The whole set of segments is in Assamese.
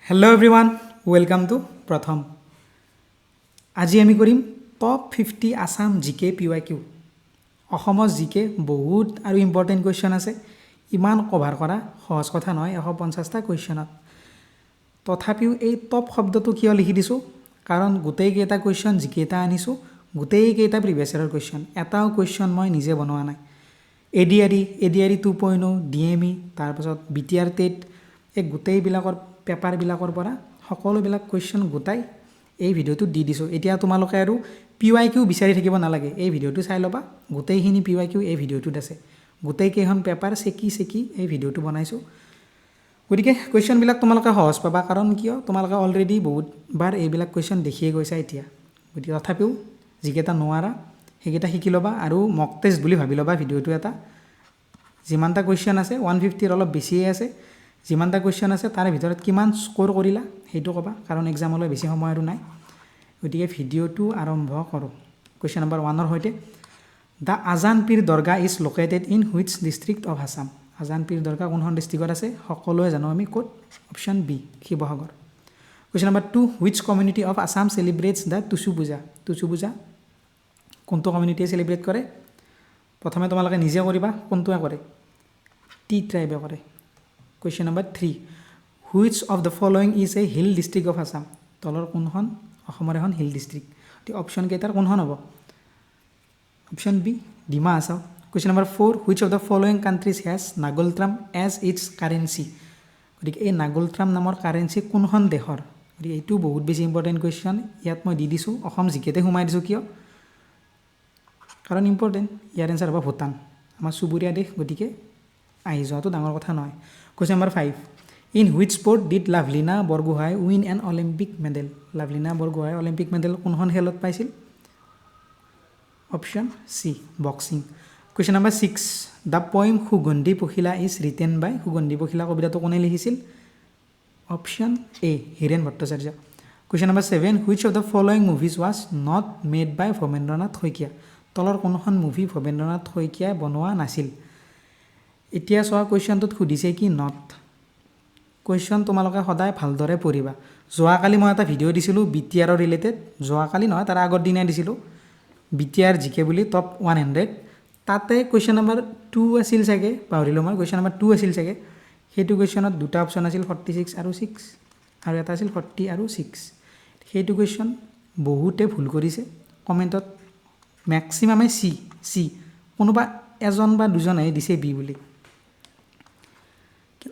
হেল্ল' এভৰিৱান ৱেলকাম টু প্ৰথম আজি আমি কৰিম টপ 50 আছাম জিকে PYQ অসমৰ জিকে বহুত আৰু ইম্পৰ্টেণ্ট কুৱেশ্যন আছে ইমান কভাৰ কৰা সহজ কথা নহয় 150টা কুৱেশ্যনত তথাপিও এই টপ শব্দটো কিয় লিখি দিছোঁ কাৰণ গোটেইকেইটা কুৱেশ্যন জিকেইটা আনিছোঁ গোটেইকেইটা প্ৰিভিয়াছ ইয়াৰৰ কুৱেশ্যন এটাও কুৱেশ্যন মই নিজে বনোৱা নাই ADRE 2.0 DME তাৰপাছত BTR টেট এই গোটেইবিলাকৰ পেপাৰবিলাকৰ পৰা সকলোবিলাক কুৱেশ্যন গোটাই এই ভিডিঅ'টো দি দিছোঁ এতিয়া তোমালোকে আৰু PYQ বিচাৰি থাকিব নালাগে এই ভিডিঅ'টো চাই ল'বা গোটেইখিনি PYQ এই ভিডিঅ'টোত আছে গোটেইকেইখন পেপাৰ চেকি এই ভিডিঅ'টো বনাইছোঁ গতিকে কুৱেশ্যনবিলাক তোমালোকে সহজ পাবা কাৰণ কিয় তোমালোকে অলৰেডি বহুতবাৰ এইবিলাক কুৱেশ্যন দেখিয়ে গৈছা এতিয়া গতিকে তথাপিও যিকেইটা নোৱাৰা সেইকেইটা শিকি ল'বা আৰু মক টেষ্ট বুলি ভাবি ল'বা ভিডিঅ'টো এটা যিমানটা কুৱেশ্যন আছে 150ৰ অলপ বেছিয়ে আছে যিমানটা কুৱেশ্যন আছে তাৰে ভিতৰত কিমান স্ক'ৰ কৰিলা সেইটো ক'বা কাৰণ এক্সামলৈ বেছি সময় আৰু নাই গতিকে ভিডিঅ'টো আৰম্ভ কৰোঁ কুৱেশ্যন নম্বৰ 1ৰ সৈতে the Azan Pir Dargah is located in which district of Assam Azan Pir Dargah কোনখন ডিষ্ট্ৰিক্টত আছে সকলোৱে জানো আমি ক'ত option B Sivasagar question number 2 which community of Assam celebrates the Tusu Puja কোনটো কমিউনিটিয়ে চেলিব্ৰেট কৰে প্ৰথমে তোমালোকে নিজে কৰিবা কোনটোৱে কৰে টি ট্ৰাইবে কৰে question number 3 which of the following is a hill district of Assam তলৰ কোনখন অসমৰ এখন হিল ডিষ্ট্ৰিক্ট অপশ্যন কেইটাৰ কোনখন হ'ব option B Dima Hasao question number 4 which of the following countries has ngultrum as its currency গতিকে এই নাগলট্ৰাম নামৰ কাৰেঞ্চি কোনখন দেশৰ গতিকে এইটো বহুত বেছি ইম্পৰ্টেণ্ট কুৱেশ্যন ইয়াত মই দি দিছোঁ অসম জিকেতে সোমাই দিছোঁ কিয় কাৰণ ইম্পৰ্টেণ্ট ইয়াৰ এনচাৰ হ'ব ভূটান আমাৰ চুবুৰীয়া দেশ গতিকে আহি যোৱাটো ডাঙৰ কথা নহয় question number 5 in which sport did Lovlina Borgohain win N Olympic medal Lovlina Borgohain Olympic medal কোনখন খেলত পাইছিল option C boxing question number 6 the poem সুগন্ধি পখিলা ইজ ৰিটেন বাই সুগন্ধি পখিলা কবিতাটো কোনে লিখিছিল option A Hiren Bhattacharya question number 7 which of the following movies was not made by Bhabendranath Saikia তলৰ কোনখন মুভি ভৱেন্দ্ৰনাথ শইকীয়াই বনোৱা নাছিল এতিয়া চোৱা কুৱেশ্যনটোত সুধিছে কি নট কুৱেশ্যন তোমালোকে সদায় ভালদৰে পঢ়িবা যোৱাকালি মই এটা ভিডিঅ' দিছিলোঁ BTRৰ ৰিলেটেড যোৱাকালি নহয় তাৰ আগৰ দিনাই দিছিলোঁ BTR জিকে বুলি টপ 100 তাতে কুৱেশ্যন নম্বৰ 2 আছিল চাগে পাহৰিলোঁ মই কুৱেশ্যন নম্বৰ 2 আছিল চাগে সেইটো কুৱেশ্যনত দুটা অপশ্যন আছিল 46 আৰু 6 আৰু এটা আছিল 40 আৰু 6 সেইটো কুৱেশ্যন বহুতে ভুল কৰিছে কমেণ্টত মেক্সিমামে চি কোনোবা এজন বা দুজনে দিছে বি বুলি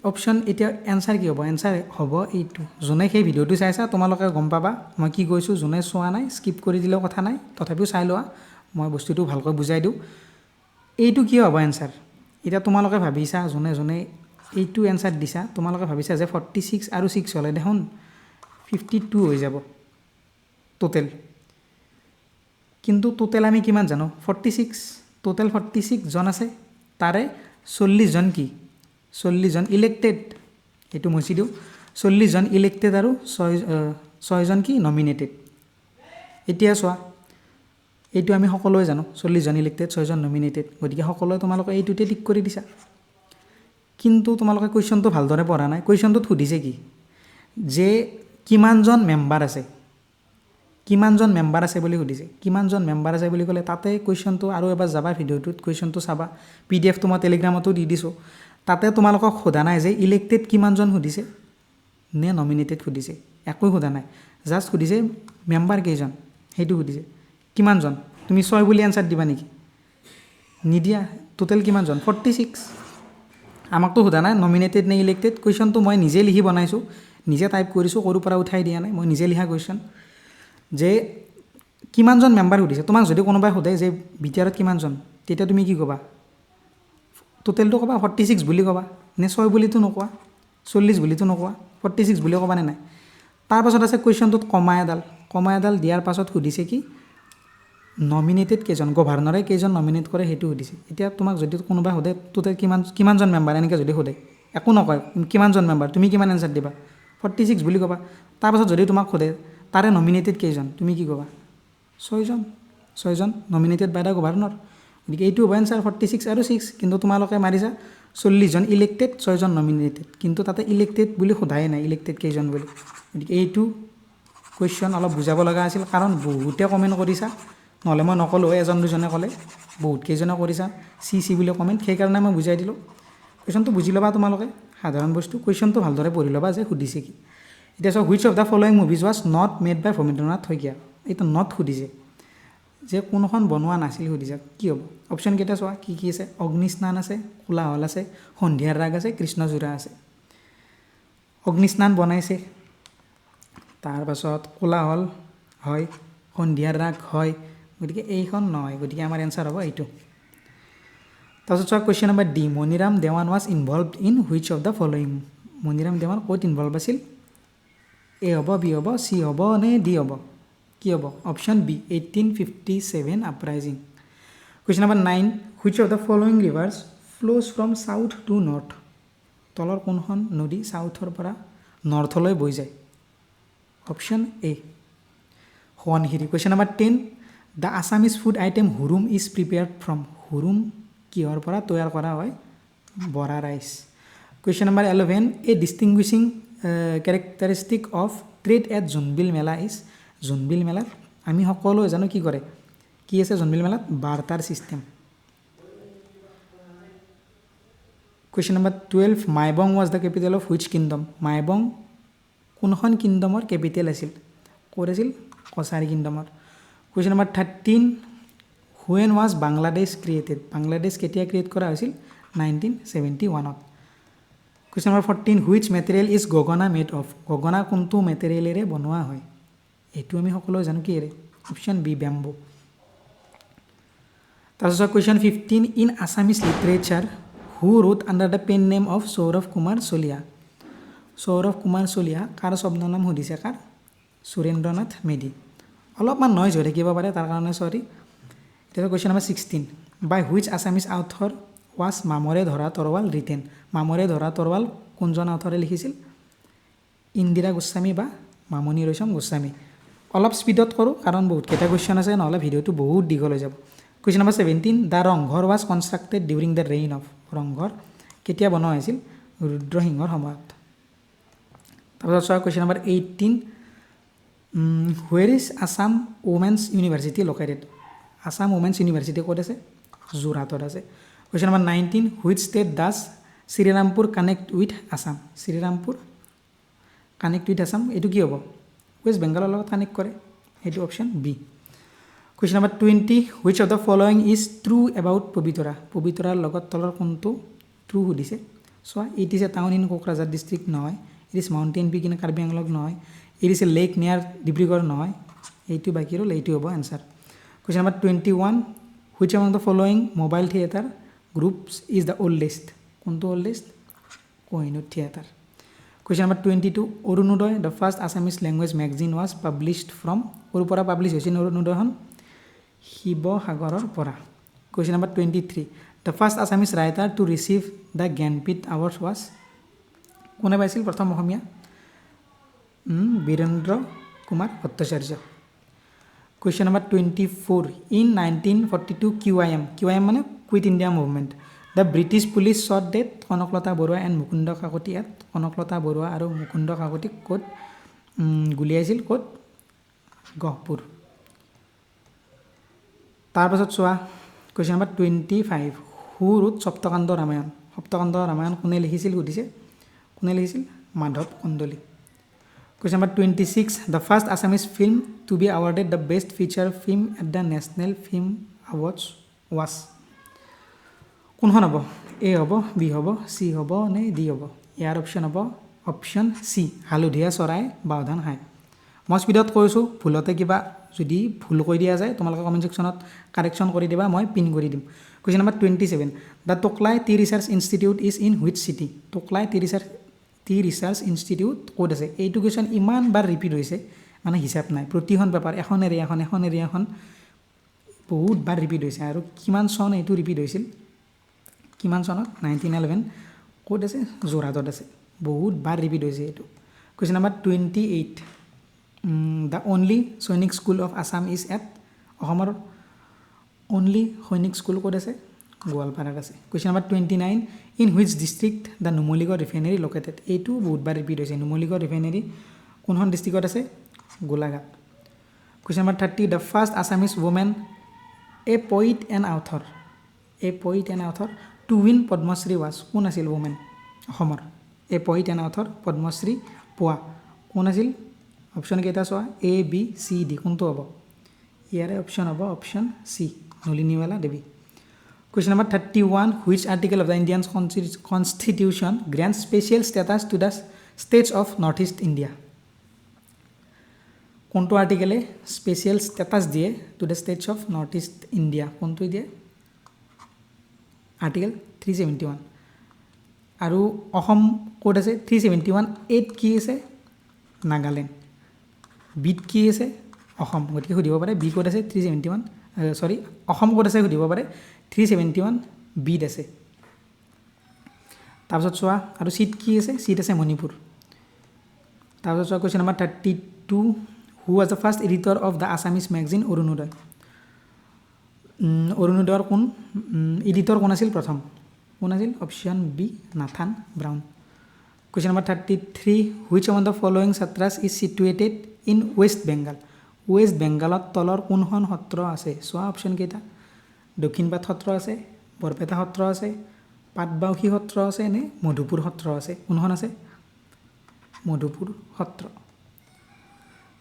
অপশ্যন এতিয়া এনচাৰ কি হ'ব এনচাৰ হ'ব এইটো যোনে সেই ভিডিঅ'টো চাইছা তোমালোকে গম পাবা মই কি কৈছোঁ যোনে চোৱা নাই স্কিপ কৰি দিলেও কথা নাই তথাপিও চাই লোৱা মই বস্তুটো ভালকৈ বুজাই দিওঁ এইটো কি হ'ব এনচাৰ এতিয়া তোমালোকে ভাবিছা যোনে এইটো এনচাৰ দিছা তোমালোকে ভাবিছা যে 46 আৰু 6 হ'লে দেখোন 52 হৈ যাব টোটেল কিন্তু টোটেল আমি কিমান জানো 46 টোটেল 46 জন আছে তাৰে 40 জন কি 40 জন ইলেক্টেড এইটো মুচি দিওঁ 40 জন ইলেক্টেড আৰু 6 জন কি নমিনেটেড এতিয়া চোৱা এইটো আমি সকলোৱে জানো 40 জন ইলেক্টেড 6 জন নমিনেটেড গতিকে সকলোৱে তোমালোকে এইটোতে টিক কৰি দিছা কিন্তু তোমালোকে কুৱেশ্যনটো ভালদৰে পঢ়া নাই কুৱেশ্যনটোত সুধিছে কি যে কিমানজন মেম্বাৰ আছে বুলি সুধিছে কিমানজন মেম্বাৰ আছে বুলি ক'লে তাতে কুৱেশ্যনটো আৰু এবাৰ যাবা ভিডিঅ'টোত কুৱেশ্যনটো চাবা PDFটো মই টেলিগ্ৰামতো দি দিছোঁ তাতে তোমালোকক সোধা নাই যে ইলেক্টেড কিমানজন সুধিছে নে নমিনেটেড সুধিছে একোৱে সোধা নাই জাষ্ট সুধিছে মেম্বাৰ কেইজন সেইটো সুধিছে কিমানজন তুমি 6 বুলি এনচাৰ দিবা নেকি নিদিয়া টোটেল কিমানজন 46 আমাকতো সোধা নাই নমিনেটেড নে ইলেক্টেড কুৱেশ্যনটো মই নিজে লিখি বনাইছোঁ নিজে টাইপ কৰিছোঁ সৰুৰ পৰা উঠাই দিয়া নাই মই নিজে লিখা কুৱেশ্যন যে কিমানজন মেম্বাৰ সুধিছে তোমাক যদি কোনোবাই সোধে যে BTRত কিমানজন তেতিয়া তুমি কি ক'বা টোটেলটো ক'বা 46 বুলি ক'বা নে 6 বুলিতো নোকোৱা 40 বুলিতো নোকোৱা 46 বুলি ক'বা নে নাই তাৰপাছত আছে কুৱেশ্যনটোত কমা এডাল দিয়াৰ পাছত সুধিছে কি নমিনেটেড কেইজন গভৰ্ণৰে কেইজন নমিনেট কৰে সেইটো সুধিছে এতিয়া তোমাক যদি কোনোবাই সোধে টোটেল কিমানজন মেম্বাৰ এনেকৈ যদি সোধে একো নকয় কিমানজন মেম্বাৰ তুমি কিমান এনচাৰ দিবা 46 বুলি ক'বা তাৰপাছত যদি তোমাক সোধে তাৰে নমিনেটেড কেইজন তুমি কি ক'বা 6 জন নমিনেটেড বাই দ্য গভৰ্ণৰ গতিকে এইটো হ'ব এনচাৰ 46 আৰু 6 কিন্তু তোমালোকে মাৰিছা 40জন ইলেক্টেড 6জন নমিনেটেড কিন্তু তাতে ইলেক্টেড বুলি সোধাই নাই ইলেক্টেড কেইজন বুলি গতিকে এইটো কুৱেশ্যন অলপ বুজাব লগা আছিল কাৰণ বহুতে কমেণ্ট কৰিছা নহ'লে মই নকলোঁ এজন দুজনে ক'লে বহুত কেইজনে কৰিছা চি বুলি কমেণ্ট সেইকাৰণে মই বুজাই দিলোঁ কুৱেশ্যনটো বুজি ল'বা তোমালোকে সাধাৰণ বস্তু কুৱেশ্যনটো ভালদৰে পঢ়ি ল'বা যে সুধিছে কি এতিয়া চাওক which of the following movies was not made by Bhabendranath Saikia এইটো নট সুধিছে যে কোনখন বনোৱা নাছিল সুধিছে কি হ'ব অপশ্যন কেইটা চোৱা কি কি আছে অগ্নিস্নান আছে কোলাহল আছে সন্ধিয়াৰ ৰাগ আছে কৃষ্ণচূড়া আছে অগ্নিস্নান বনাইছে তাৰপাছত কোলাহল হয় সন্ধিয়াৰ ৰাগ হয় গতিকে এইখন নহয় গতিকে আমাৰ এনচাৰ হ'ব এইটো তাৰপিছত চোৱা question number D Maniram Dewan was involved in which of the following Maniram Dewan ক'ত ইনভলভ আছিল এ হ'ব বি হ'ব চি হ'ব নে ডি হ'ব কি হ'ব option B 1857 uprising question number 9 which of the following rivers flows from south to north তলৰ কোনখন নদী চাউথৰ পৰা নৰ্থলৈ বৈ যায় option A Subansiri question number 10 the Assamese food item hurum is prepared from hurum কিহৰ পৰা তৈয়াৰ কৰা হয় bora rice question number 11 a distinguishing characteristic of trade at Jonbeel Mela is Jonbeel মেলাত আমি সকলোৱে জানো কি কৰে কি আছে জোনবিল মেলাত barter system question number 12 Maibong was the capital of which kingdom Maibong কোনখন কিংডমৰ কেপিটেল আছিল ক'ত আছিল কছাৰী কিংডমৰ question number 13 when was Bangladesh created Bangladesh কেতিয়া ক্ৰিয়েট কৰা হৈছিল 1971ত question number 14 which material is gogona made of gogona কোনটো মেটেৰিয়েলেৰে বনোৱা হয় এইটো আমি সকলোৱে জানো কিৰে অপশ্যন বি বেম্বো তাৰপিছত question 15 in Assamese literature who wrote under the PAN name of Sourav Kumar Chaliha Sourav Kumar Chaliha কাৰ ছদ্মনাম সুধিছে কাৰ সুৰেন্দ্ৰনাথ মেধি অলপমান নইজ হৈ থাকিব পাৰে তাৰ কাৰণে চৰি এতিয়া question number 16 by which Assamese author was Mamore Dhora তৰোৱাল ৰিটেন মামৰে ধৰা তৰোৱাল কোনজন আউথৰে লিখিছিল ইন্দিৰা গোস্বামী বা মামণি ৰয়ছম গোস্বামী অলপ স্পীডত কৰোঁ কাৰণ বহুতকেইটা কুৱেশ্যন আছে নহ'লে ভিডিঅ'টো বহুত দীঘল হৈ যাব question number 17 the Rang Ghar was constructed during the reign of Rang Ghar কেতিয়া বনোৱা হৈছিল ৰুদ্ৰসিংহৰ সময়ত তাৰপিছত চোৱা question number 18 where is Assam women's university located Assam women's university ক'ত আছে যোৰহাটত আছে question number 19 which state does Srirampur connect with Assam Srirampur connect with Assam এইটো কি হ'ব ৱেষ্ট বেংগলৰ লগত কানেক্ট কৰে এইটো option B question number 20 which of the following is true about পবিতৰাৰ লগত তলৰ কোনটো ট্ৰু সুধিছে চোৱা it is a town in Kokrajhar district নহয় it is mountain peak in Karbi Anglong নহয় ইট ইজ এ লেক নিয়াৰ ডিব্ৰুগড় নহয় এইটো বাকী ৰ'ল এইটো হ'ব answer question number 21 which among the following mobile theatre groups is the oldest কোনটো oldest Kohinoor theatre question number 22 Arunodoi the first Assamese language magazine was published from ক'ৰ পৰা পাব্লিছ হৈছিল অৰুণোদয়খন শিৱসাগৰৰ পৰা question number 23 the first Assamese writer to receive the Jnanpith awards was কোনে পাইছিল প্ৰথম অসমীয়া Birendra Kumar Bhattacharya question number 24 in 1942 QIM মানে quit India movement the British police shot dead Kanaklata Barua and Mukunda Kakati at Kanaklata Barua আৰু মুকুন্দ কাকতিক ক'ত গুলিয়াইছিল ক'ত গহপুৰ তাৰপাছত চোৱা question number 25 who wrote Saptakanda Ramayana কোনে লিখিছিল সুধিছে কোনে লিখিছিল Madhav Kandali question number 26 the first Assamese film to be awarded the best feature film at the national film awards was কোনখন হ'ব এ হ'ব বি হ'ব চি হ'ব নে ডি হ'ব ইয়াৰ অপশ্যন হ'ব অপশ্যন চি হালধীয়া চৰাই বাওধান খায় মই স্পীডত কৈছোঁ ভুলতে কিবা যদি ভুল কৈ দিয়া যায় তোমালোকে কমেণ্ট ছেকশ্যনত কাৰেকশ্যন কৰি দিবা মই পিন কৰি দিম question number 27 the Tocklai T research institute is in which city Tocklai T research institute ক'ত আছে এইটো কুৱেশ্যন ইমান বাৰ ৰিপিট হৈছে মানে হিচাপ নাই প্ৰতিখন পেপাৰ এখন এৰি এখন বহুত বাৰ ৰিপিট হৈছে আৰু কিমান চন এইটো ৰিপিট হৈছিল কিমান চনত 1911 ক'ত আছে যোৰহাটত আছে বহুত বাৰ ৰিপিট হৈছে এইটো question number 28 the only Sainik school of Assam is at অসমৰ অনলি সৈনিক স্কুল ক'ত আছে গোৱালপাৰাত আছে question number 29 in which district the Numaligarh refinery located এইটো বহুতবাৰ ৰিপিট হৈছে নুমলীগড় ৰিফাইনেৰী কোনখন ডিষ্ট্ৰিক্টত আছে Golaghat question number 30 the first Assamese woman a poet and author to win Padmashri was কোন আছিল ওমেন অসমৰ a poet and author Padmashri পোৱা কোন আছিল অপশ্যন কেইটা চোৱা এ বি চি ডি কোনটো হ'ব ইয়াৰে অপশ্যন হ'ব option C Nalinibala Devi Question number 31. Which article of the Indian Constitution grants special status to the states of Northeast India? কোনটো আৰ্টিকেলে স্পেচিয়েল ষ্টেটাছ দিয়ে to the states of north east India কোনটো দিয়ে আৰ্টিকেল 371 আৰু অসম ক'ত আছে 371 8 কি আছে নাগালেণ্ড বিত কি আছে অসম গতিকে সুধিব পাৰে বি ক'ত আছে 371 সৰি অসম ক'ত আছে সুধিব পাৰে 371 বিত আছে তাৰপিছত চোৱা আৰু চিট কি আছে চিট আছে মণিপুৰ তাৰপিছত চোৱা question number 32 who was the first editor of the Assamese magazine Arunodoi অৰুণোদয়ৰ কোন এডিটৰ কোন আছিল প্ৰথম কোন আছিল option B Nathan Brown question number 33 which on the following sattras is situated in west বেংগালত তলৰ কোনখন সত্ৰ আছে চোৱা অপশ্যন কেইটা দক্ষিণপাট সত্ৰ আছে বৰপেটা সত্ৰ আছে পাটবাউসী সত্ৰ আছে নে মধুপুৰ সত্ৰ আছে কোনখন আছে Madhupur Sattra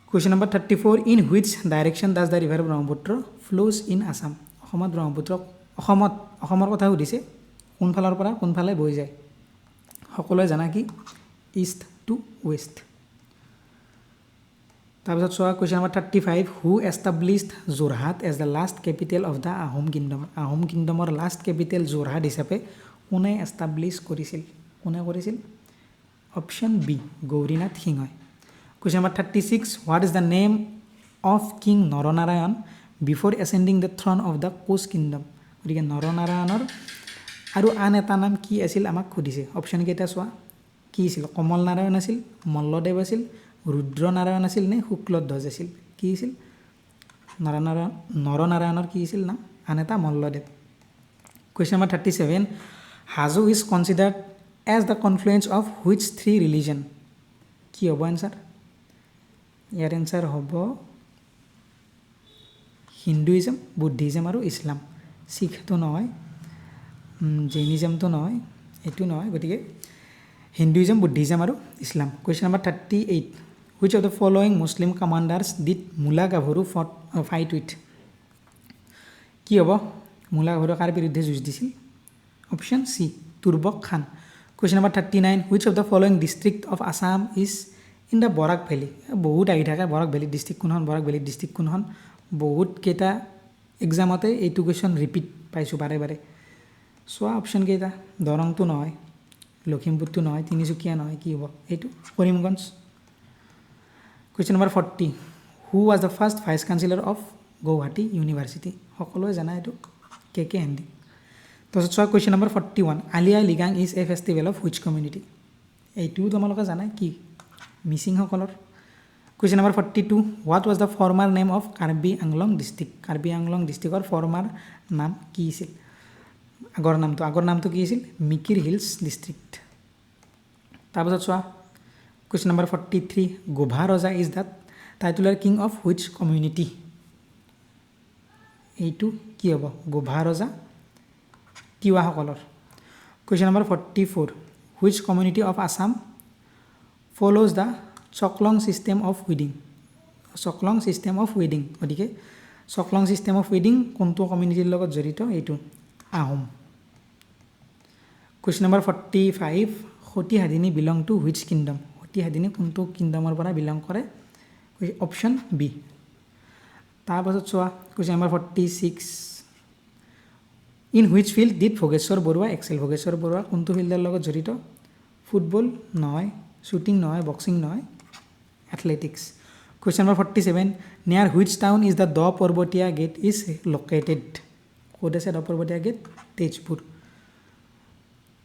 question number 34 in which direction does the river Brahmaputra flows in Assam অসমৰ কথা সুধিছে কোনফালৰ পৰা কোনফালে বৈ যায় সকলোৱে জানা কি ইষ্ট টু ৱেষ্ট তাৰপিছত চোৱা question number 35 who established Jorhat as the last capital of the Ahom কিংডমৰ লাষ্ট কেপিটেল যোৰহাট হিচাপে কোনে এষ্টাব্লিছ কৰিছিল অপশ্যন বি গৌৰীনাথ সিংহই question number 36 what is the name of king Naranarayan before ascending the throne of the Koch kingdom গতিকে নৰনাৰায়ণৰ আৰু আন এটা নাম কি আছিল আমাক সুধিছে অপশ্যন কেইটা চোৱা কি আছিল কমল নাৰায়ণ আছিল মল্লদেৱ আছিল ৰুদ্ৰনাৰায়ণ আছিল নে শুক্লধ্বজ আছিল কি আছিল নৰনাৰায়ণৰ কি আছিল নাম আন এটা Malladev question number 37 Hajo is considered as the confluence of which three religion কি হ'ব এনচাৰ ইয়াৰ এনচাৰ হ'ব হিন্দুইজম বুদ্ধিজম আৰু ইছলাম শিখটো নহয় জৈনিজমটো নহয় এইটো নহয় গতিকে হিন্দুইজম বুদ্ধিজম আৰু Islam question number 38 which of the following Muslim commanders did মূলা গাভৰু ফাইট উইথ কি হ'ব মূলা গাভৰু কাৰ বিৰুদ্ধে যুঁজ দিছিল option C Turbak Khan question number 39 which of the following district of Assam is in the Barak valley বহুত আহি থাকে বৰাক ভেলী ডিষ্ট্ৰিক্ট কোনখন বহুত কেইটা এক্সামতে এইটো কুৱেশ্যন ৰিপিট পাইছোঁ বাৰে বাৰে চোৱা অপশ্যন কেইটা দৰংটো নহয় লখিমপুৰটো নহয় তিনিচুকীয়া নহয় কি হ'ব এইটো Karimganj question number 40 who was the first vice chancellor of Guwahati university সকলোৱে জানা এইটো কে হেণ্ডি তাৰপিছত চোৱা question number 41 Ali Aye Ligang is a festival of which community এইটোও তোমালোকে জানা কি মিচিংসকলৰ question number 42 what was the former name of Karbi Anglong ডিষ্ট্ৰিক্টৰ ফৰ্মাৰ নাম কি আছিল আগৰ নামটো কি আছিল মিকিৰ হিলছ ডিষ্ট্ৰিক্ট তাৰপিছত চোৱা question number 43 Gobha Raja is the titular king of which community এইটো কি হ'ব গোভা ৰজা তিৱাসকলৰ question number 44 which community of Assam follows the Chaklong system of ৱেডিং গতিকে চকলং ছিষ্টেম অফ ৱেডিং কোনটো কমিউনিটিৰ লগত জড়িত এইটো Ahom question number 45 Satisadhini belong to which kingdom Satisadhini কোনটো কিংডমৰ পৰা বিলং কৰে অপশ্যন বি তাৰপাছত চোৱা question number 46 in which field did Bhogeswar Baruah excel Bhogeswar Baruah কোনটো ফিল্ডৰ লগত জড়িত ফুটবল নহয় শ্বুটিং নহয় বক্সিং নহয় এথলেটিক্স কুৱেশ্যন নম্বৰ 47 নিয়াৰ হুইচ টাউন ইজ দ্য দ পৰ্বতীয়া গেট ইজ লোকেটেড ক'ত আছে দ পৰ্বতীয়া গেট তেজপুৰ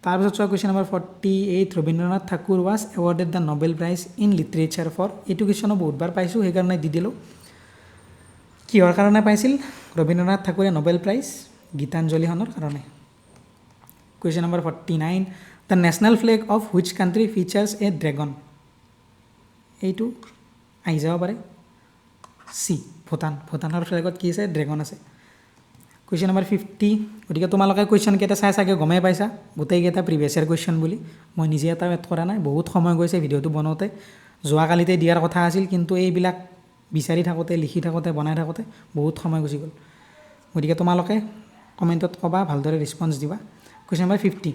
তাৰপিছত চোৱা question number 48 Rabindranath Tagore was awarded the Nobel prize in literature for এইটো কুৱেশ্যনো বহুতবাৰ পাইছোঁ সেইকাৰণে দি দিলোঁ কিহৰ কাৰণে পাইছিল ৰবীন্দ্ৰনাথ ঠাকুৰে নোবেল প্ৰাইজ গীতাঞ্জলিখনৰ কাৰণে Question number 49. The national flag of which country features a dragon? এইটো আহি যাব পাৰে চি ভূটানৰ ফ্লেগত কি আছে ড্ৰেগন আছে কুৱেশ্যন নম্বৰ 50 গতিকে তোমালোকে কুৱেশ্যনকেইটা চাই চাগে গমেই পাইছা গোটেইকেইটা প্ৰিভিয়াছ ইয়াৰ কুৱেশ্যন বুলি মই নিজে এটা এড কৰা নাই বহুত সময় গৈছে ভিডিঅ'টো বনাওঁতে যোৱাকালিতে দিয়াৰ কথা আছিল কিন্তু এইবিলাক বিচাৰি থাকোঁতে লিখি থাকোঁতে বনাই থাকোঁতে বহুত সময় গুচি গ'ল গতিকে তোমালোকে কমেণ্টত ক'বা ভালদৰে ৰেছপন্স দিবা question number 50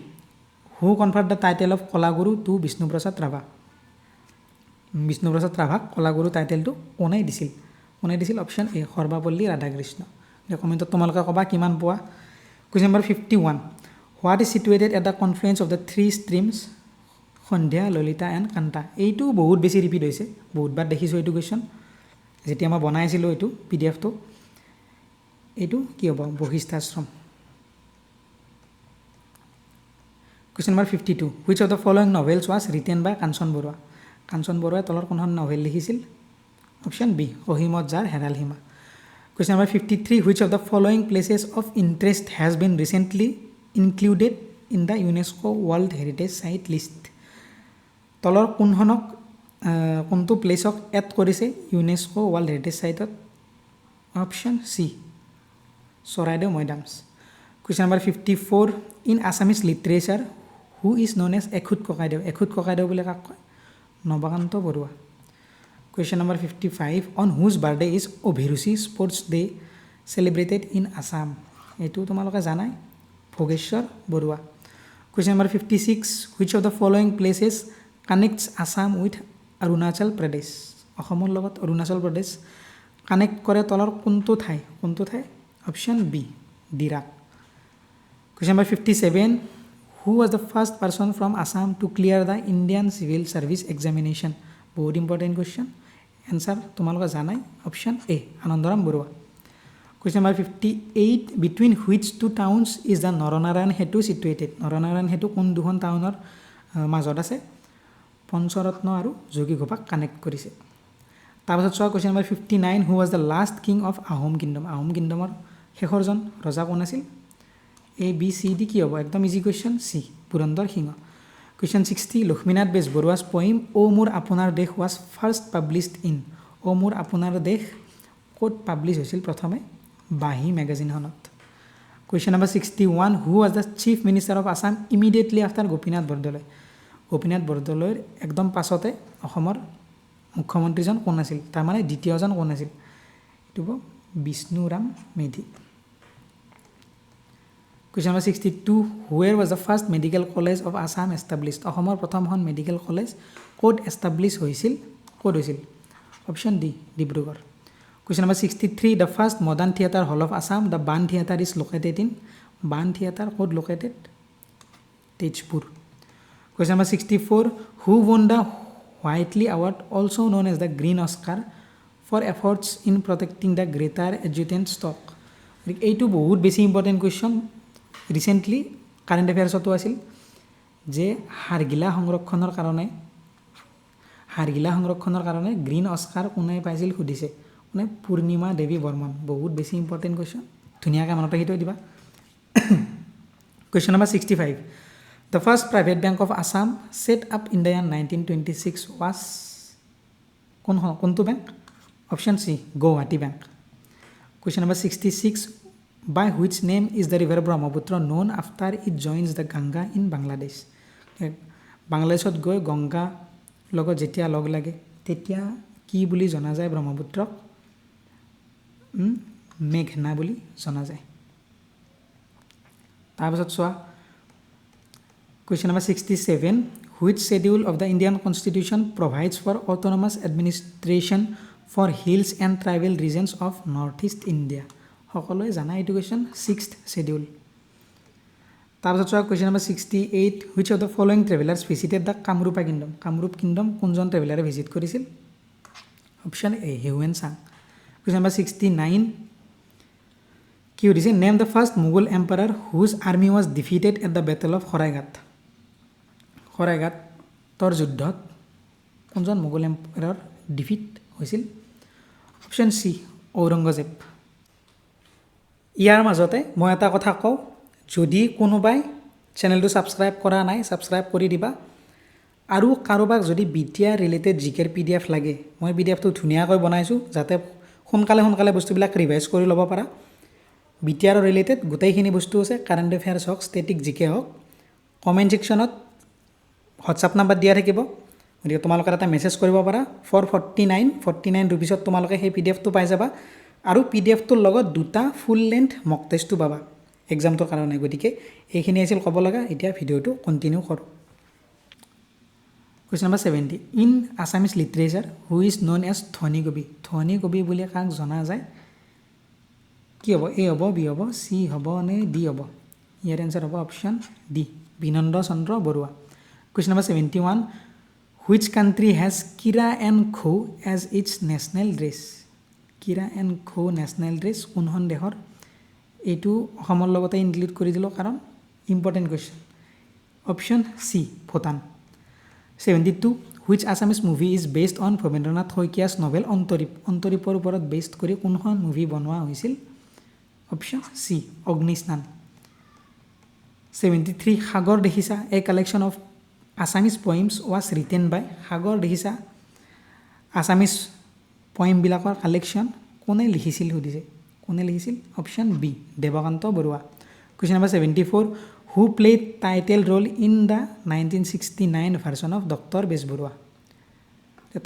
who conferred the title of Kalaguru to Bishnuprasad ৰাভাক কলাগুৰু টাইটেলটো কোনে দিছিল অপশ্যন এ সৰ্বপল্লী ৰাধাকৃষ্ণ কমেণ্টত তোমালোকে ক'বা কিমান পোৱা question number 51 what is situated at the confluence of the three streams Sandhya Lalita and Kanta এইটো বহুত বেছি ৰিপিট হৈছে বহুতবাৰ দেখিছোঁ এইটো কুৱেশ্যন যেতিয়া মই বনাইছিলোঁ এইটো PDF-টো এইটো কি হ'ব Vasisthashram question number 52 which of the following novels was written by Kanchan বৰুৱাই তলৰ কোনখন নভেল লিখিছিল option B Ahimot Jar Heral Sima question number 53 which of the following places of interest has been recently included in the UNESCO world heritage site list তলৰ কোনটো প্লেচক এড কৰিছে ইউনেস্কো ৱৰ্ল্ড হেৰিটেজ চাইটত option C Charaideo Moidams question number 54 in Assamese literature who is known as Ekhut Kokaideu বুলি কাক কয় Nabakanta Barua question number 55 on whose birthday is অভিৰুচি sports day celebrated in Assam এইটো তোমালোকে জানাই Bhogeswar Baruah question number 56 which of the following places connects Assam with Arunachal Pradesh অসমৰ লগত অৰুণাচল প্ৰদেশ কানেক্ট কৰে তলৰ কোনটো ঠাই option B Dirak question number 57 who was the first person from Assam to clear the Indian civil service examination বহুত ইম্পৰ্টেণ্ট কুৱেশ্যন এনচাৰ তোমালোকে জানাই option A Anandaram Barua question number 58 between which two towns is the Naranarayan Setu situated Naranarayan সেতু কোন দুখন টাউনৰ মাজত আছে পঞ্চৰত্ন আৰু যোগীঘোপাক কানেক্ট কৰিছে তাৰপাছত চোৱা question number 59 who was the last king of Ahom কিংডমৰ শেষৰজন ৰজা কোন আছিল এ বি চি ডি কি হ'ব একদম easy question C Purandar Singha question 60 Lakshminath Bezbaruah's poem O' Mor Aponar Desh was first published in O' Mor Aponar Desh ক'ত পাব্লিছ হৈছিল প্ৰথমে বাঁহী মেগাজিনখনত question number 61 who was the chief minister of Assam immediately after Gopinath বৰদলৈৰ একদম পাছতে অসমৰ মুখ্যমন্ত্ৰীজন কোন আছিল তাৰমানে দ্বিতীয়জন কোন আছিল এইটো হ'ব Bishnuram Medhi question number 62 where was the first medical college of Assam established অসমৰ প্ৰথমখন মেডিকেল কলেজ ক'ত এষ্টাব্লিছ হৈছিল option D Dibrugarh question number 63 the first modern theatre hall of Assam the Baan theatre is located in Baan theatre ক'ত লোকেটেড তেজপুৰ কুৱেশ্যন নম্বৰ 64 হু won the Whiteley Award also known as the Green Oscar for efforts in protecting the greater adjuvant stock এইটো বহুত বেছি ইম্পৰ্টেণ্ট কুৱেশ্যন ৰিচেণ্টলি কাৰেণ্ট এফেয়াৰ্ছতো আছিল যে হাড়গিলা সংৰক্ষণৰ কাৰণে গ্ৰীণ অস্কাৰ কোনে পাইছিল সুধিছে মানে পূৰ্ণিমা দেৱী বৰ্মন বহুত বেছি ইম্পৰ্টেণ্ট কুৱেশ্যন ধুনীয়াকৈ মনত ৰাখি থৈ দিবা question number 65 the first private bank of Assam set up in the year 1926 was কোনটো bank option C Guwahati bank question number 66 by which name is the river Brahmaputra known after it joins the Ganga in Bangladesh বাংলাদেশত গৈ গংগা লগত যেতিয়া লগ লাগে তেতিয়া কি বুলি জনা যায় ব্ৰহ্মপুত্ৰক মেঘনা বুলি জনা যায় তাৰপিছত চোৱা question number 67 which schedule of the Indian Constitution provides for autonomous administration for hills and tribal regions of Northeast India সকলোৱে জানা এইটো কুৱেশ্যন 6th schedule তাৰপিছত চোৱা question number 68 which of the following travelers visited the Kamrupa kingdom কোনজন ট্ৰেভেলাৰে ভিজিট কৰিছিল option A Hiuen Tsang question number 69 কি সুধিছে নেম দ্য ফাৰ্ষ্ট মোগল এম্পাৰাৰ হুজ army was defeated at the battle of শৰাইঘাটৰ যুদ্ধত কোনজন মোগল এম্পাৰাৰ ডিফিট হৈছিল অপশ্যন চি ঔৰংগজেব ইয়াৰ মাজতে মই এটা কথা কওঁ যদি কোনোবাই চেনেলটো ছাবস্ক্ৰাইব কৰা নাই ছাবস্ক্ৰাইব কৰি দিবা আৰু কাৰোবাক যদি বিটিআৰ ৰিলেটেড জিকেৰ PDF লাগে মই PDFটো ধুনীয়াকৈ বনাইছোঁ যাতে সোনকালে বস্তুবিলাক ৰিভাইজ কৰি ল'ব পাৰা বিটিআৰ ৰিলেটেড গোটেইখিনি বস্তু আছে কাৰেণ্ট এফেয়াৰ্ছ হওক ষ্টেটিক জিকে হওক কমেণ্ট ছেকশ্যনত হোৱাটছআপ নাম্বাৰ দিয়া থাকিব গতিকে তোমালোকে এটা মেছেজ কৰিব পাৰা ফৰ 49 ৰুপিছত তোমালোকে সেই PDFটো পাই যাবা আৰু PDFটোৰ লগত দুটা ফুল লেন্থ মক টেষ্টটো পাবা এক্সামটোৰ কাৰণে গতিকে এইখিনি আছিল ক'ব লগা এতিয়া ভিডিঅ'টো কণ্টিনিউ কৰোঁ Question number 70. In Assamese literature, who is known as Dhoni Gobi? Dhoni Gobi বুলি কাক জনা যায় কি হ'ব A হ'ব B হ'ব C হ'ব নে D হ'ব ইয়াৰ এনসাৰ হ'ব option D Binanda Chandra Barua Question number 71. Which country has Kira and Kho as its national dress? Kira and Kho national dress কোনখন দেশৰ এইটো অসমৰ লগতে ইনক্লুড কৰি দিলোঁ কাৰণ important question option C Bhutan 72. Which Assamese movie is based on Bhabendranath Saikia's novel Antareep অন্তৰীপৰ ওপৰত বেছড কৰি কোনখন মুভি বনোৱা হৈছিল option C Agnisnan 73. Sagar Dekhisa a collection of Assamese poems was written by Sagar Dekhisa Assamese পয়েমবিলাকৰ কালেকশ্যন কোনে লিখিছিল সুধিছে কোনে লিখিছিল option B Devakanta Barua Question number 74. Who played title role in the 1969 version of Dr. Bezbaruah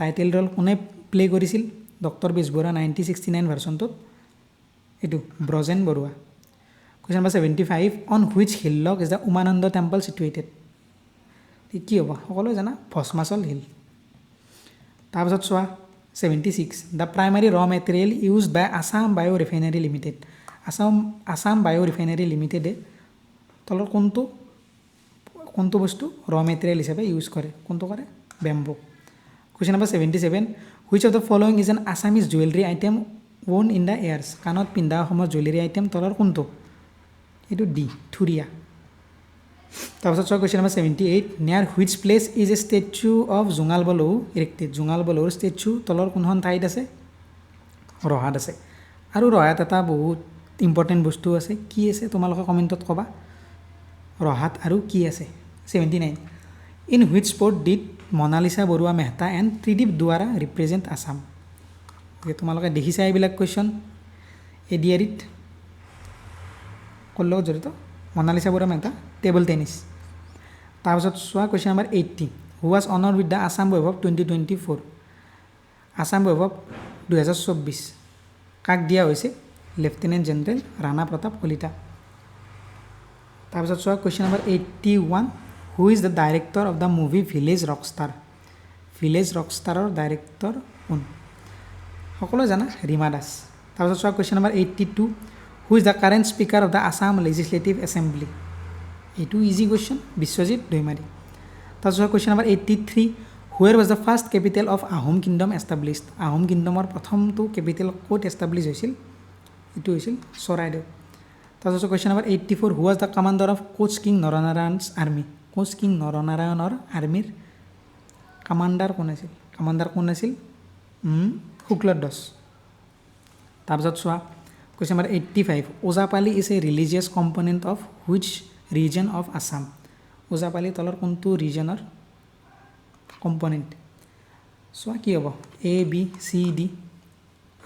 title role কোনে প্লে কৰিছিল ডক্টৰ বেজবৰুৱা 1969 ভাৰ্চনটোত এইটো Brajen Barua Question number 75. On which hillock is the Umananda temple situated? কি হ'ব সকলোৱে জানা ভস্মাচল হিল তাৰপিছত চোৱা 76. The primary raw material used by Assam Biorefinery Limited. Assam Biorefinery Limited তলৰ কোনটো বস্তু ৰ মেটেৰিয়েল হিচাপে ইউজ কৰে কোনটো কৰে bamboo Question number 77. Which of the following is an Assamese jewelry item worn in the ears? কাণত পিন্ধা অসমৰ জুৱেলাৰী আইটেম তলৰ কোনটো এইটো ডি থুৰিয়া তাৰপিছত চোৱা Question number 78. Near which place is a statue of Jongal Balahu erected? Jongal বলৌৰ ষ্টেচু তলৰ কোনখন ঠাইত আছে ৰহাত আছে আৰু ৰহাত এটা বহুত ইম্পৰ্টেণ্ট বস্তু আছে কি আছে তোমালোকে কমেণ্টত ক'বা ৰহাত আৰু কি আছে 79. In which sport did Monalisa Baruah Mehta and Tridip Duwara represent Assam তোমালোকে দেখিছা এইবিলাক কুৱেশ্যন এডিআৰিত ক'ৰ লগত জড়িত মনালিসা বৰুৱা মেহতা টেবল টেনিছ তাৰপিছত চোৱা Question number 80. Who was honored with the Assam বৈভৱ 2024? আছাম বৈভৱ 2024 কাক দিয়া হৈছে লেফটেনেণ্ট জেনেৰেল ৰাণা প্ৰতাপ কলিতা তাৰপিছত চোৱা Question number 81. Who is the director of the movie Village Rockstar? Village Rockstarৰ ডাইৰেক্টৰ কোন সকলোৱে জানা ৰীমা দাস তাৰপিছত চোৱা Question number 82. Who is the current speaker of the Assam Legislative Assembly? এইটো ইজি কুৱেশ্যন বিশ্বজিৎ দৈমাৰী তাৰপিছত চোৱা Question number 83. Where was the first capital of Ahom Kingdom established? Ahom কিংডমৰ প্ৰথমটো কেপিটেল ক'ত এষ্টাব্লিছ হৈছিল এইটো হৈছিল চৰাইদেউ তাৰপিছত Question number 84. Who was the commander of Coach King Naranarayan's army? Coach King নৰনাৰায়ণৰ আৰ্মিৰ কামাণ্ডাৰ কোন আছিল শুক্লধ্বজ তাৰপিছত চোৱা Question number 85. Ojapali is a religious component of which region of Assam? Ojapali তলৰ কোনটো ৰিজনৰ কম্পনেণ্ট চোৱা কি হ'ব A B C D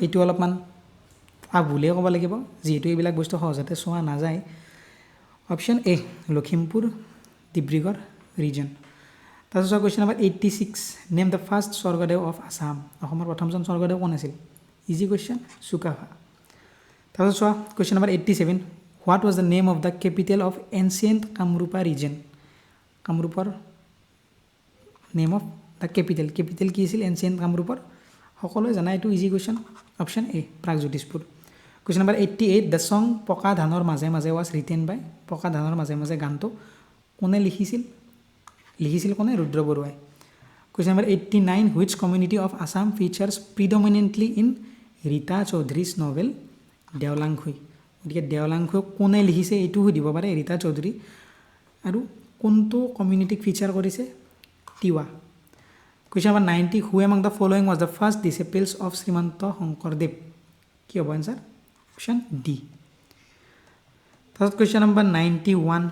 এইটো অলপমান ভুলে ক'ব লাগিব যিহেতু এইবিলাক বস্তু সহজতে চোৱা নাযায় option A Lakhimpur Dibrugarh region তাৰপিছত চোৱা Question number 86. Name the first Swargadeo of Assam অসমৰ প্ৰথমজন স্বৰ্গদেউ কোন আছিল ইজি কুৱেশ্যন চুকাফা তাৰপিছত চোৱা Question number 87. What was the name of the capital of ancient Kamrupa region? কামৰূপৰ নেম অফ দ্য কেপিটেল কি আছিল এনচিয়েণ্ট কামৰূপৰ সকলোৱে জানা এইটো easy question option A Pragjyotishpur Question number 88. The song পকা ধানৰ মাজে মাজে was written by পকা ধানৰ মাজে মাজে গানটো কোনে লিখিছিল কোনে ৰুদ্ৰ বৰুৱাই Question number 89. Which community of Assam features predominantly in Rita চৌধুৰী's novel Deolangkhui গতিকে দেওলাংখুই কোনে লিখিছে এইটো সুধিব পাৰে ৰীতা চৌধুৰী আৰু কোনটো কমিউনিটিক ফিচাৰ কৰিছে Tiwa Question number 90. Who among the following was the first disciples of Srimanta Sankardev কি হ'ব এনসাৰ অপশ্যন D তাৰপিছত Question number 91.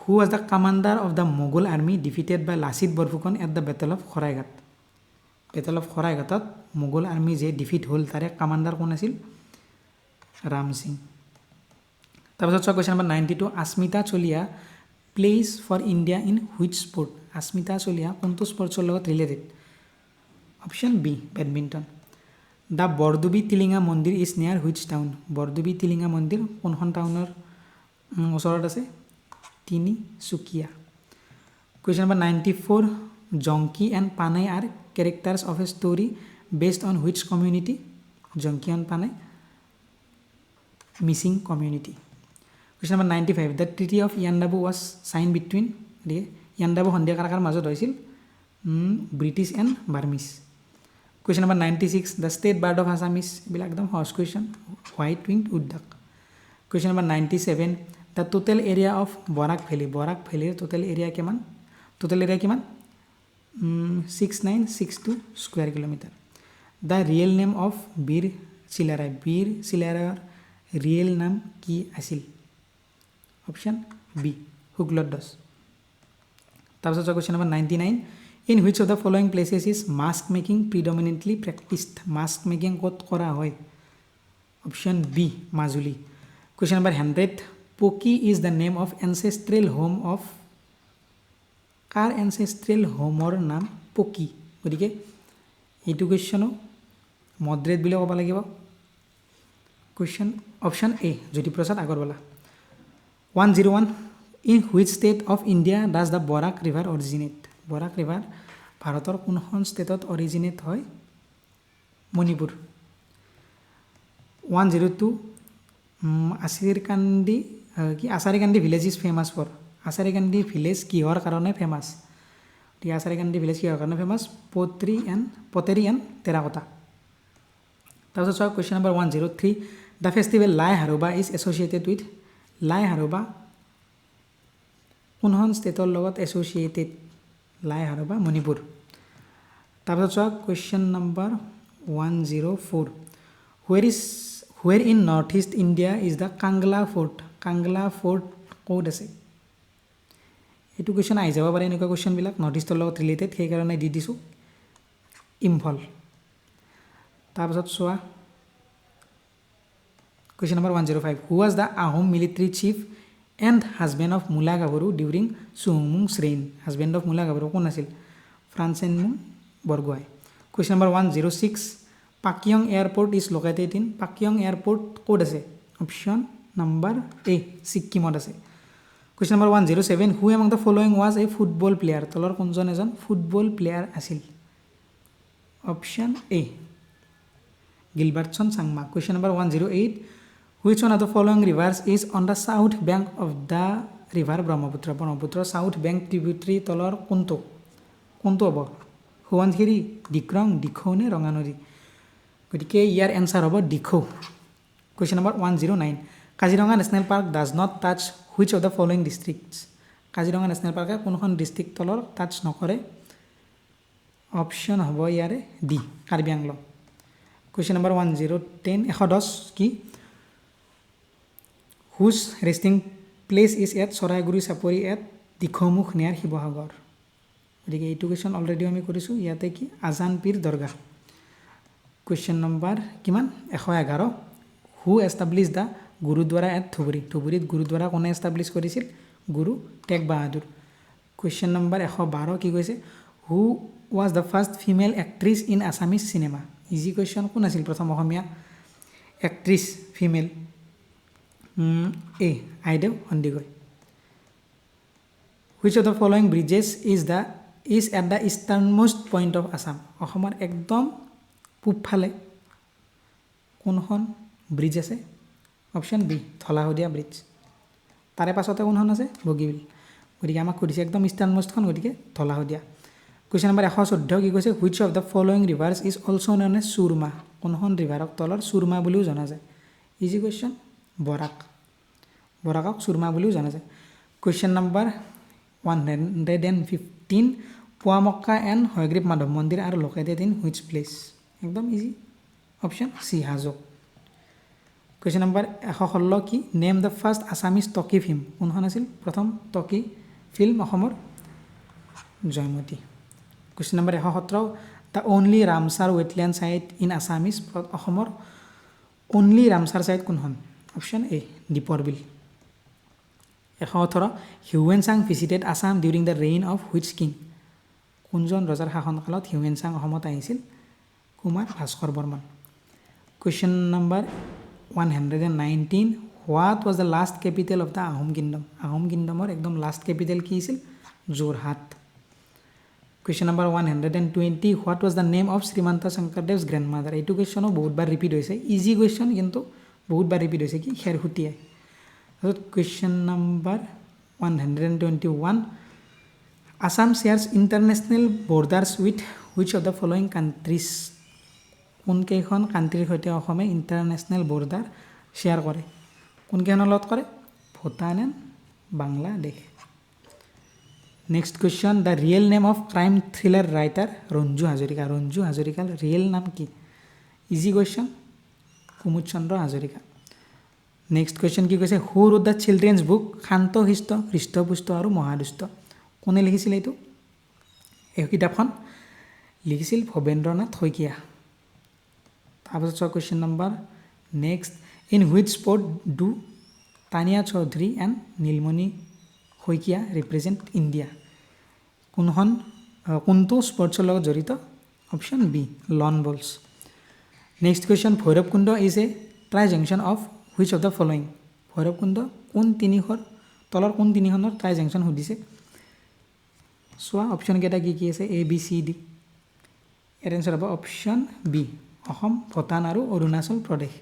Who was the commander of the Mughal army defeated by Lasit Borphukan at the Battle of Khoraigat? Battle of Khoraigatat Mughal army যে ডিফিট হ'ল তাৰে কমাণ্ডাৰ কোন আছিল ৰাম সিং তাৰপিছত চোৱা question number 92 Asmita Chaliha plays for India in which sport Asmita Chaliha কোনটো স্পৰ্টছৰ লগত related option B badminton the Bordubi Tilinga Mandir is নিয়াৰ হুইচ টাউন বৰদুবী টিলিঙা মন্দিৰ কোনখন টাউনৰ ওচৰত আছে Tinsukia question number 94 Jonki and Panai are characters of a story based on which community Jonki and Panay missing community question number 95 the treaty of Yandabu was signed between Yandabu Hondia Karakar মাজত হৈছিল British and Burmese question number 96 the state bird of Assam is বিলাক একদম সহজ question white winged wood duck question number 97 the total area of Borak Valley total area কিমান 6962 square kilometer. The real name of Bir Silarai real name ki asil? Option B. Huglodos. Tabsa question number 99. In which of the following places is mask making predominantly practiced? Mask making kot kora hoy? Option B. Majuli. Question number 100. Poki is the name of ancestral home of কাৰ এনচেষ্ট্ৰেল হোমৰ নাম পকি গতিকে এইটো কুৱেশ্যনো মডৰেট বুলি ক'ব লাগিব question option A Jyotiprasad Agarwala 101 in which state of India does the Barak river originate Barak river ভাৰতৰ কোনখন ষ্টেটত অৰিজিনেট হয় Manipur 102 Acharikandi village is famous for Acharikandi village কিহৰ কাৰণে ফেমাছ ঠিক আচাৰিকান্দি ভিলেজ কিহৰ কাৰণে ফেমাছ পটেৰী এণ্ড টেৰাকোটা তাৰপিছত চোৱা কুৱেশ্যন নম্বৰ 103 দ্য ফেষ্টিভেল লাই হাৰোবা ইজ এছ'চিয়েটেড উইথ লাই হাৰোবা কোনখন ষ্টেটৰ লগত এছ'চিয়েটেড লাই হাৰোবা মণিপুৰ তাৰপিছত চোৱা question number 104 where in north east India is the Kangla fort ক'ত আছে এইটো কুৱেশ্যন আহি যাব পাৰে এনেকুৱা কুৱেশ্যনবিলাক নৰ্থ ইষ্টৰ লগত ৰিলেটেড সেইকাৰণে দি দিছোঁ ইম্ফল তাৰপিছত চোৱা question number 105 who was the Ahom military chief and husband of Mula Gabharu during Suhungmung's reign husband of Mula Gabharu কোন আছিল Phrasengmung Borgohain question number 106 Pakyong airport is located in Pakyong airport ক'ত আছে অপশ্যন নম্বৰ এ ছিক্কিমত আছে Question number 107 who among the following was a football player তলৰ কোনজন এজন ফুটবল প্লেয়াৰ আছিল option A Gilbertson Sangma Question number 108 which one of the following rivers is on the south bank of the river Brahmaputra south bank tributary তলৰ কোনটো হ'ব সোৱণশিৰি ডিক্ৰং দিখৌ নে ৰঙানদী গতিকে ইয়াৰ এনসাৰ হ'ব Dikhow Question number 109 Kaziranga national park does not touch which of the following districts Kaziranga national পাৰ্কে কোনখন ডিষ্ট্ৰিক্ট তলৰ টাচ নকৰে অপশ্যন হ'ব ইয়াৰে D Karbi Anglong question number 110 কি whose resting place is at Charaiguri Chapori at Dikhowmukh নিয়াৰ শিৱসাগৰ গতিকে এইটো কুৱেশ্যন অলৰেডি আমি কৰিছোঁ ইয়াতে কি আজান পীৰ দৰগাহ কুৱেশ্যন নম্বৰ কিমান 111 হু এষ্টাব্লিছ দ্য গুৰুদ্বাৰা এট ধুবুৰীত গুৰুদ্বাৰা কোনে এষ্টাব্লিছ কৰিছিল গুৰু টেগ বাহাদুৰ কুৱেশ্যন নম্বৰ 112 কি কৈছে who was the first female actress in Assamese cinema easy question কোন আছিল প্ৰথম Asomiya actress female A Aideu Sandikoi which of the following bridges is at the easternmost point of Assam অসমৰ একদম পূবফালে কোনখন ব্ৰিজ আছে অপশ্যন বি ধলাশদিয়া ব্ৰিজ তাৰে পাছতে কোনখন আছে বগীবিল গতিকে আমাক সুধিছে একদম ইষ্টাৰ্ণমষ্টখন গতিকে ধলাশদিয়া কুৱেশ্যন নম্বৰ 114 কি কৈছে which of the following rivers is also' known as Surma কোনখন ৰিভাৰক তলৰ চুৰমা বুলিও জনা যায় ইজি কুৱেশ্যন বৰাকক চুৰমা বুলিও জনা যায় question number 115 Poa Mecca and Hayagriva Madhava Mandir আৰু লোকেটেড ইন হুইচ প্লেচ একদম easy option C Hajo question number 116 কি name the first Assamese talkie film কোনখন আছিল প্ৰথম টকি ফিল্ম অসমৰ Joymoti question number 117 the only Ramsar wetland site in Assam is অসমৰ অনলি ৰামচাৰ ছাইট কোনখন option A Dipor Beel 118 Hiuen Tsang visited Assam during the reign of which king কোনজন ৰজাৰ শাসনকালত হিউৱেন চাং অসমত আহিছিল Kumar Bhaskar Varman question number 119 what was the last capital of the Ahom কিংডমৰ একদম লাষ্ট কেপিটেল কি আছিল Jorhat question number 120 what was the name of Srimanta Sankardev's grandmother এইটো কুৱেশ্যনো বহুতবাৰ ৰিপিট হৈছে ইজি কুৱেশ্যন কিন্তু বহুতবাৰ ৰিপিট হৈছে কি খেৰসুতীয়াই তাৰপিছত question number 121 Assam shares international borders with which of the following countries কোনকেইখন কাণ্ট্ৰিৰ সৈতে অসমে ইণ্টাৰনেশ্যনেল বৰ্ডাৰ শ্বেয়াৰ কৰে কোনকেইখনৰ লগত কৰে Bhutan and Bangladesh next question the real name of crime thriller writer Ranju হাজৰিকাৰ ৰিয়েল নাম কি ইজি কুৱেশ্যন কুমুদ চন্দ্ৰ হাজৰিকা নেক্সট কুৱেশ্যন কি কৈছে হু ৰোড দ্য চিলড্ৰেনছ বুক শান্ত শিষ্ট হৃষ্টপুষ্ট আৰু মহাদুষ্ট কোনে লিখিছিল এইটো এই কিতাপখন লিখিছিল ভৱেন্দ্ৰনাথ শইকীয়া তাৰপিছত চোৱা question number next in which sport do Tania Chowdhury and Nilamani Saikia represent India কোনটো স্পৰ্টছৰ লগত জড়িত option B lawn bowls next question Bhairabkunda is a tri junction of which of the following Bhairabkunda কোন তিনিখনৰ ট্ৰাই জংচন সুধিছে চোৱা অপশ্যনকেইটা কি আছে এ বি চি ডি ইয়াৰ এনচাৰ হ'ব অপশ্যন বি অসম ভূটান আৰু অৰুণাচল প্ৰদেশ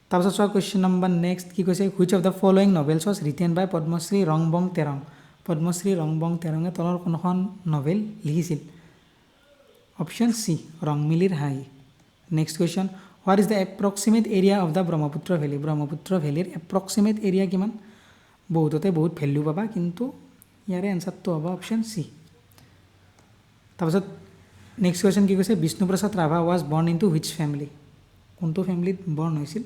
তাৰপিছত চোৱা কুৱেশ্যন নম্বৰ নেক্সট কি কৈছে which of the following novels was written by Padmashri Rongbong তেৰঙে তলৰ কোনখন নভেল লিখিছিল option C Rongmilir Hanhi next question what is the approximate area of the Brahmaputra ভেলীৰ এপ্ৰক্সিমেট এৰিয়া কিমান বহুততে বহুত ভেল্যু পাবা কিন্তু ইয়াৰে এনচাৰটো হ'ব অপশ্যন চি তাৰপিছত নেক্সট কুৱেশ্যন কি কৈছে Bishnuprasad Rabha was born into which family কোনটো ফেমিলিত বৰ্ণ হৈছিল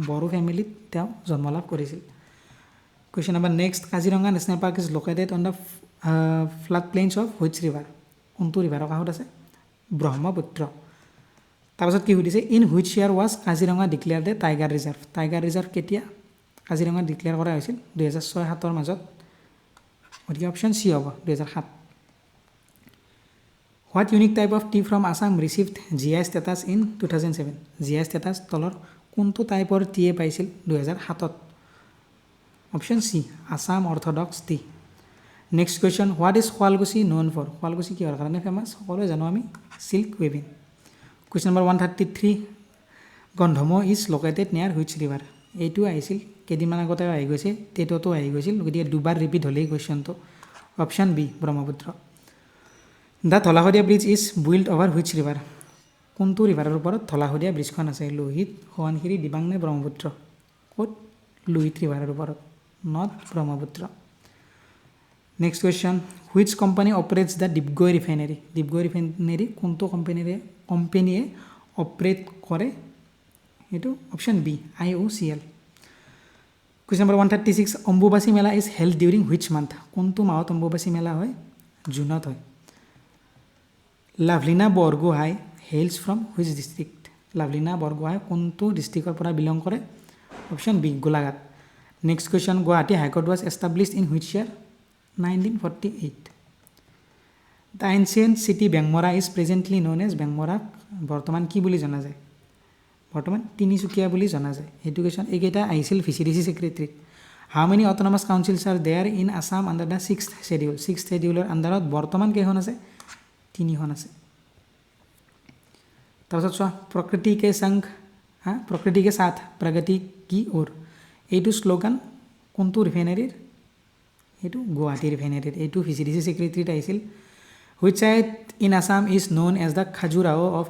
বড়ো ফেমিলিত তেওঁ জন্মলাভ কৰিছিল question number next Kaziranga national park is located on the flood plains of which river কোনটো ৰিভাৰৰ কাষত আছে ব্ৰহ্মপুত্ৰ তাৰপিছত কি সুধিছে in which year was Kaziranga declare the tiger reserve কেতিয়া কাজিৰঙা ডিক্লেয়াৰ কৰা হৈছিল 2006-07 মাজত গতিকে অপশ্যন চি হ'ব 2007 what unique type of tea from Assam received GI status in 2007 GI status তলৰ কোনটো টাইপৰ টিয়ে পাইছিল 2007 option C Assam orthodox tea next question what is Sualkuchi known for Sualkuchi কিহৰ কাৰণে ফেমাছ সকলোৱে জানো আমি চিল্ক ৱেভিং কুৱেশ্যন নম্বৰ 133 গন্ধমো is located near which river এইটো আহিছিল কেইদিনমান আগতে আহি গৈছে টেটতো আহি গৈছিল গতিকে দুবাৰ ৰিপিট হ'লেই কুৱেশ্যনটো option B Brahmaputra the Dhola Sadiya bridge is built over which river কোনটো ৰিভাৰৰ ওপৰত ধলাশদিয়া ব্ৰিজখন আছে লোহিত সোৱণশিৰি দিবাং নে ব্ৰহ্মপুত্ৰ ক'ত লোহিত ৰিভাৰৰ ওপৰত not Brahmaputra next question which company operates the Digboi refinery কোনটো কোম্পেনীয়ে অপাৰেট কৰে এইটো option B IOCL question number 136 Ambubachi Mela is held during which month কোনটো মাহত অম্বুবাচী মেলা হয় জুনত হয় Lovlina Borgohain hails from which district Lovlina Borgohain কোনটো ডিষ্ট্ৰিক্টৰ পৰা বিলং কৰে option B Golaghat next question Guwahati high court was established in which year 1948 the ancient city Bengmora is presently known as বেংমৰাক বৰ্তমান কি বুলি জনা যায় বৰ্তমান তিনিচুকীয়া বুলি জনা যায় সেইটো কুৱেশ্যন এইকেইটা আহিছিল VCDC ছেক্ৰেটেৰীত how many autonomous councils are there in Assam under the 6th শেডিউলৰ আণ্ডাৰত বৰ্তমান কেইখন আছে 3খন আছে তাৰপিছত চোৱা প্ৰকৃতি কে সাথ প্ৰগতি কি ওৰ এইটো শ্লোগান কোনটো ৰিফাইনেৰীৰ এইটো গুৱাহাটী ৰিফাইনেৰীৰ এইটো VCDC ছেক্ৰেটেৰীত আহিছিল which site in Assam is known as the Khajuraho of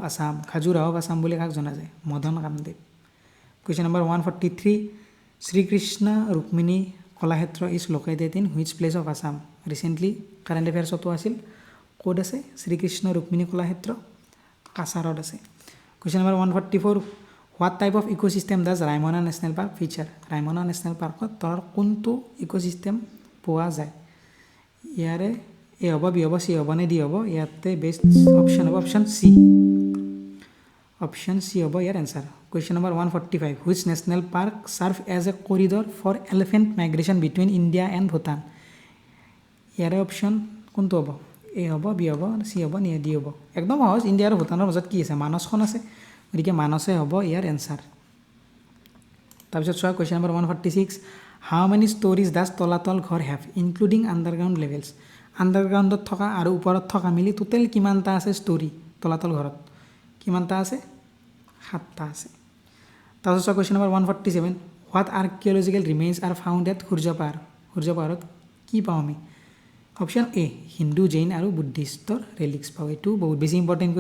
Assam বুলি কাক জনা যায় Madan Kamdev question number 143 Shrikrishna Rukmini Kalakshetra is located in which place of Assam recently current এফেয়াৰ্ছতো আছিল ক'ত আছে শ্ৰীকৃষ্ণ ৰুক্মিণী কলাক্ষেত্ৰ কাছাৰত আছে question number 144 what type of ecosystem does Raimona national park feature Raimona national পাৰ্কত তাৰ কোনটো ইক'ছিষ্টেম পোৱা যায় ইয়াৰে এ হ'ব বি হ'ব চি হ'ব নে ডি হ'ব ইয়াতে বেষ্ট অপশ্যন হ'ব অপশ্যন চি হ'ব ইয়াৰ answer question number 145 which national park serve as a corridor for elephant migration between India and Bhutan ইয়াৰে অপশ্যন কোনটো হ'ব এ হ'ব বি হ'ব চি হ'ব নে ডি হ'ব একদম সহজ ইণ্ডিয়া আৰু ভূটানৰ মাজত কি আছে মানসখন আছে গতিকে মানসে হ'ব ইয়াৰ এনচাৰ তাৰপিছত চোৱা question number 146 how many storeys does Talatal Ghar have including underground levels আণ্ডাৰগ্ৰাউণ্ডত থকা আৰু ওপৰত থকা মিলি টোটেল কিমানটা আছে ষ্ট'ৰী তলাতল ঘৰত কিমানটা আছে 7টা আছে তাৰপিছত চোৱা question number 147 what archaeological remains are found at Surya পাহাৰত কি পাওঁ আমি অপশ্যন এ হিন্দু জৈন আৰু বুদ্ধিষ্টৰ ৰেলিক্স পাওঁ এইটো বহুত বেছি important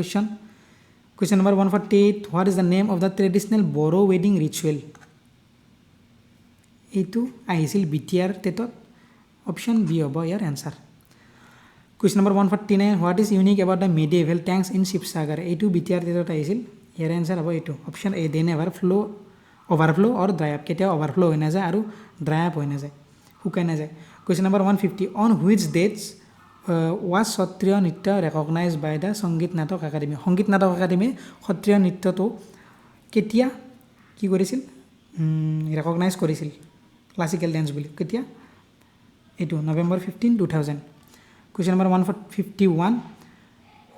question number 148 what is the name of the traditional Bodo ৱেডিং ৰিচুৱেল এইটো আহিছিল বিটিআৰ টেটত অপশ্যন বি হ'ব ইয়াৰ answer question number 149 what is unique about the medieval tanks in Sivasagar এইটো বিটিআৰ টেটত আহিছিল ইয়াৰ এনচাৰ হ'ব এইটো option A they never overflow' or dry up কেতিয়াও অভাৰফ্ল' হৈ নাযায় আৰু ড্ৰাই আপ হৈ নাযায় শুকাই নাযায় question number 150 on which that's was সত্ৰীয় নৃত্য ৰেকগনাইজ বাই দ্য সংগীত নাটক একাডেমী সত্ৰীয় নৃত্যটো কেতিয়া কি কৰিছিল ৰেকগনাইজ কৰিছিল ক্লাছিকেল ডেন্স বুলি কেতিয়া এইটো November 15 2000 question number 151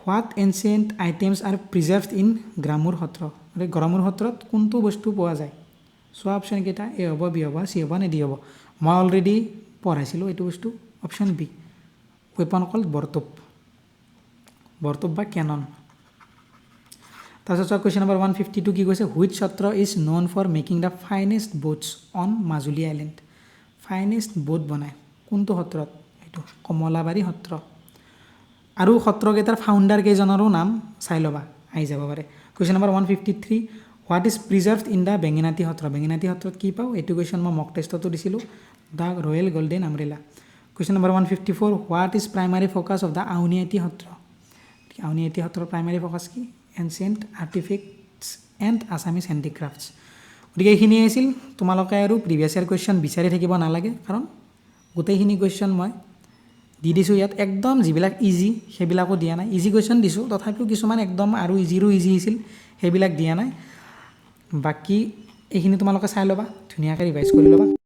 what ancient items are preserved in Garamur Satra গড়মূৰ সত্ৰত কোনটো বস্তু পোৱা যায় চোৱা অপশ্যন কেইটা এ হ'ব বি হ'ব চি হ'ব নে ডি হ'ব মই অলৰেডি পঢ়াইছিলোঁ এইটো বস্তু option B weapon called Bortop বা কেনন তাৰপিছত চোৱা কুৱেশ্যন নম্বৰ 152 কি কৈছে which Satra is known for making the finest boats on Majuli island finest boat বনায় কোনটো সত্ৰত এইটো কমলাবাৰী সত্ৰ আৰু সত্ৰকেইটাৰ ফাউণ্ডাৰ কেইজনৰো নাম চাই ল'বা আহি যাব পাৰে question number 153 what is preserved in the Bengenati সত্ৰত কি পাওঁ এইটো কুৱেশ্যন মই মক টেষ্টতো দিছিলোঁ the royal golden umbrella question number 154 what is primary focus of the Auniati সত্ৰৰ প্ৰাইমাৰী ফ'কাছ কি ancient artifacts and Assamese handicrafts গতিকে এইখিনিয়ে আছিল তোমালোকে আৰু প্ৰিভিয়াছ ইয়াৰ কুৱেশ্যন বিচাৰি থাকিব নালাগে কাৰণ গোটেইখিনি কুৱেশ্যন মই দি দিছোঁ ইয়াত একদম যিবিলাক ইজি সেইবিলাকো দিয়া নাই ইজি কুৱেশ্যন দিছোঁ তথাপিও কিছুমান একদম আৰু ইজিৰো ইজি আছিল সেইবিলাক দিয়া নাই বাকী এইখিনি তোমালোকে চাই ল'বা ধুনীয়াকৈ ৰিভাইজ কৰি ল'বা